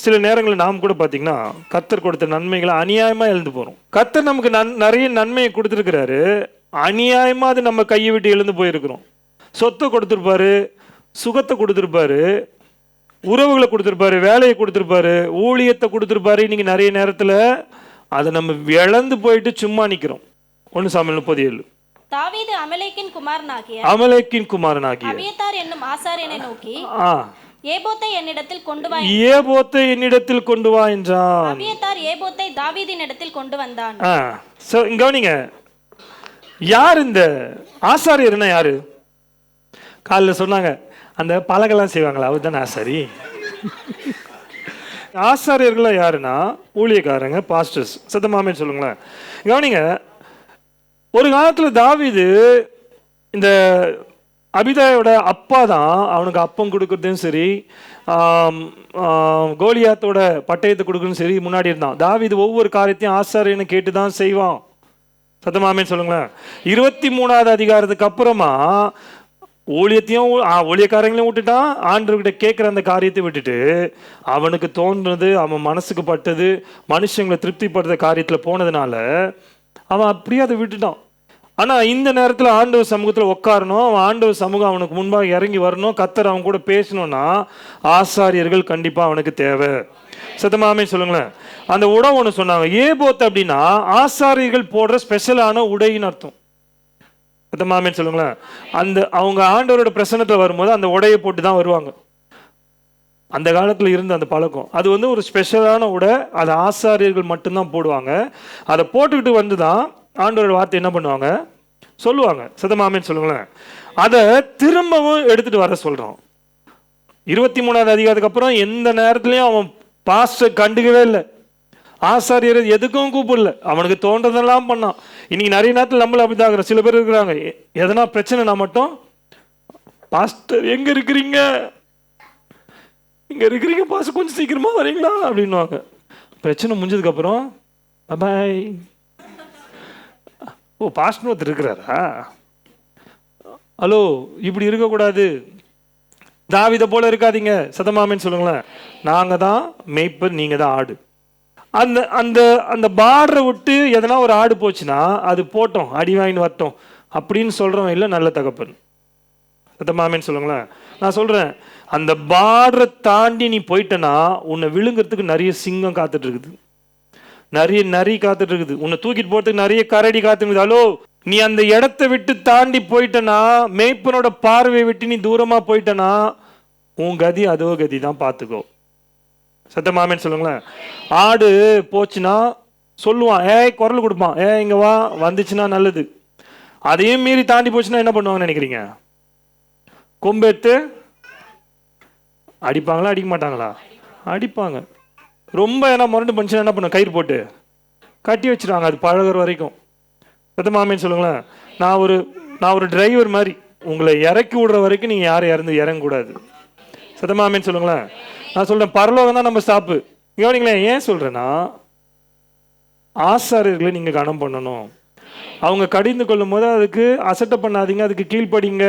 சில நேரங்களில் நாம் கூட பார்த்தீங்கன்னா கர்த்தர் கொடுத்த நன்மைகளை அநியாயமாக எழுந்து போகிறோம். கர்த்தர் நமக்கு நிறைய நன்மையை கொடுத்துருக்கிறாரு, அநியாயமாக அது நம்ம கையை விட்டு எழுந்து போயிருக்கிறோம். சொத்தை கொடுத்துருப்பாரு, சுகத்தை கொடுத்துருப்பாரு, உறவுகளை கொடுத்துருப்பாரு, வேலையை கொடுத்துருப்பாரு, ஊழியத்தை கொடுத்துருப்பாரு. இன்னைக்கு நிறைய நேரத்தில் அதை நம்ம இழந்து போயிட்டு சும்மா நிற்கிறோம். 1 சாமுவேல் 30:7. தாவீது அமலேக்கின் குமாரனாகிய அபியத்தார் என்னும் ஆசாரியனை நோக்கி, ஏபோத்தை என்னிடத்தில் கொண்டு வா என்றான். அபியத்தார் ஏபோத்தை தாவீதின் இடத்தில் கொண்டு வந்தான். கவனிங்க, யார் இந்த ஆசாரியர்னா யாரு? காலைல சொன்னாங்க அந்த பலகெல்லாம் செய்வாங்களா, அவர் தானே ஆசாரி. ஆசாரியர்கள்லாம் யாருன்னா ஊழியக்காரங்க, பாஸ்டர்ஸ். சத்தமாமே சொல்லுங்களேன். கவனிங்க, ஒரு காலத்தில் தாவீது இந்த அபிதாயோட அப்பா தான் அவனுக்கு அப்பம் கொடுக்குறதும் சரி, கோலியாத்தோட பட்டயத்தை கொடுக்குறதும் சரி முன்னாடி இருந்தான். தாவீது ஒவ்வொரு காரியத்தையும் ஆசாரியனை கேட்டு தான் செய்வான். சத்தமாமே சொல்லுங்களேன். 23வது அதிகாரத்துக்கு அப்புறமா ஊழியத்தையும் ஊழியக்காரங்களையும் விட்டுட்டான், ஆண்டவர்கிட்ட கேட்குற அந்த காரியத்தை விட்டுட்டு அவனுக்கு தோன்றது, அவன் மனசுக்கு பட்டது, மனுஷங்களை திருப்திப்படுற காரியத்தில் போனதுனால அவன் அப்படியே அதை விட்டுட்டான். ஆனால் இந்த நேரத்தில் ஆண்டவர் சமூகத்தில் உட்காரணும், அவன் ஆண்டவர் சமூகம் அவனுக்கு முன்பாக இறங்கி வரணும், கர்த்தர் அவன் கூட பேசணும்னா ஆசாரியர்கள் கண்டிப்பாக அவனுக்கு தேவை. சத்தமாமே சொல்லுங்களேன். அந்த உடை ஒன்று சொன்னாங்க, ஏபோத் அப்படின்னா ஆசாரியர்கள் போடுற ஸ்பெஷலான உடைன்னு அர்த்தம். சத்தமாமே சொல்லுங்களேன். அந்த அவங்க ஆண்டவரோட பிரசன்னத்தில் வரும்போது அந்த உடையை போட்டு தான் வருவாங்க. அந்த காலத்தில் இருந்த அந்த பழக்கம், அது ஒரு ஸ்பெஷலான உடை, அது ஆசாரியர்கள் மட்டும்தான் போடுவாங்க. அதை போட்டுக்கிட்டு வந்து தான் ஆண்டவரோட வார்த்தை என்ன பண்ணுவாங்க, சொல்லுவாங்க. சத்தமாமேன்னு சொல்லுங்களேன். அதை திரும்பவும் எடுத்துட்டு வர சொல்றோம். 23வது அதிகாரத்துக்கு அப்புறம் எந்த நேரத்துலையும் அவன் பாஸ்டர் கண்டுக்கவே இல்லை, ஆசாரியர் எதுக்கும் கூப்பிடல, அவனுக்கு தோன்றதெல்லாம் பண்ணான். இன்னைக்கு நிறைய நேரத்தில் நம்மள அப்படிதான் இருக்கிறோம். சில பேர் இருக்கிறாங்க, எதனா பிரச்சனைனா மட்டும் பாஸ்டர் எங்க இருக்கிறீங்க, இங்க இருக்கிறீங்க பாஸ்டர், கொஞ்சம் சீக்கிரமா வரீங்களா அப்படின்வாங்க. பிரச்சனை முடிஞ்சதுக்கு அப்புறம் பாய். ஓ, பாஸ்டர் ஒருத்தர் இருக்கிறாரா, ஹலோ, இப்படி இருக்கக்கூடாது, தாவீதை போல இருக்காதீங்க. சதமாமேன்னு சொல்லுங்களேன். நாங்கள் தான் மேய்ப்பர், நீங்கள் தான் ஆடு. அந்த அந்த அந்த பார்டரை விட்டு எதனா ஒரு ஆடு போச்சுன்னா அது போட்டோம், அடி வாங்கின்னு வரட்டும் அப்படின்னு சொல்கிறவன் இல்லை நல்ல தகப்பன். சத்தமாமேன்னு சொல்லுங்களேன். நான் சொல்கிறேன், அந்த பார்டரை தாண்டி நீ போயிட்டனா உன்னை விழுங்கிறதுக்கு நிறைய சிங்கம் காத்துட்டு இருக்குது, நிறைய நரி காத்துட்டு இருக்குது, உன்னை தூக்கிட்டு போகிறதுக்கு நிறைய கரடி காத்துருக்குது. ஹலோ, நீ அந்த இடத்த விட்டு தாண்டி போயிட்டனா, மேய்ப்பனோட பார்வையை விட்டு நீ தூரமாக போயிட்டனா உன் கதி அதோ கதி தான், பார்த்துக்கோ. சத்தமாமேன்னு சொல்லுங்களேன். ஆடு போச்சுன்னா சொல்லுவான், குரல் கொடுப்பான், இங்க வா, வந்துச்சுன்னா நல்லது. அதையும் மீறி தாண்டி போச்சுன்னா என்ன பண்ணுவாங்கன்னு நினைக்கிறீங்க? கொம்பெடுத்து அடிப்பாங்களா, அடிக்க மாட்டாங்களா? அடிப்பாங்க. ரொம்ப ஏன்னா முரண்டு பண்ணுச்சுன்னா என்ன பண்ணும், கயிறு போட்டு கட்டி வச்சிருவாங்க, அது பழகுற வரைக்கும். சத்தமாமேன்னு சொல்லுங்களேன். நான் ஒரு டிரைவர் மாதிரி, உங்களை இறக்கி விடுற வரைக்கும் நீங்கள் யாரும் இறங்கக்கூடாது. சத்தமாமேன்னு சொல்லுங்களேன். நான் சொல்கிறேன், பரலோகம் தான் நம்ம ஸ்டாப்பு. கவனிங்களேன், ஏன் சொல்கிறேன்னா ஆசாரியர்களை நீங்கள் கனம் பண்ணணும். அவங்க கடிந்து கொள்ளும் போது அதுக்கு அசட்டை பண்ணாதீங்க, அதுக்கு கீழ்ப்படிங்க.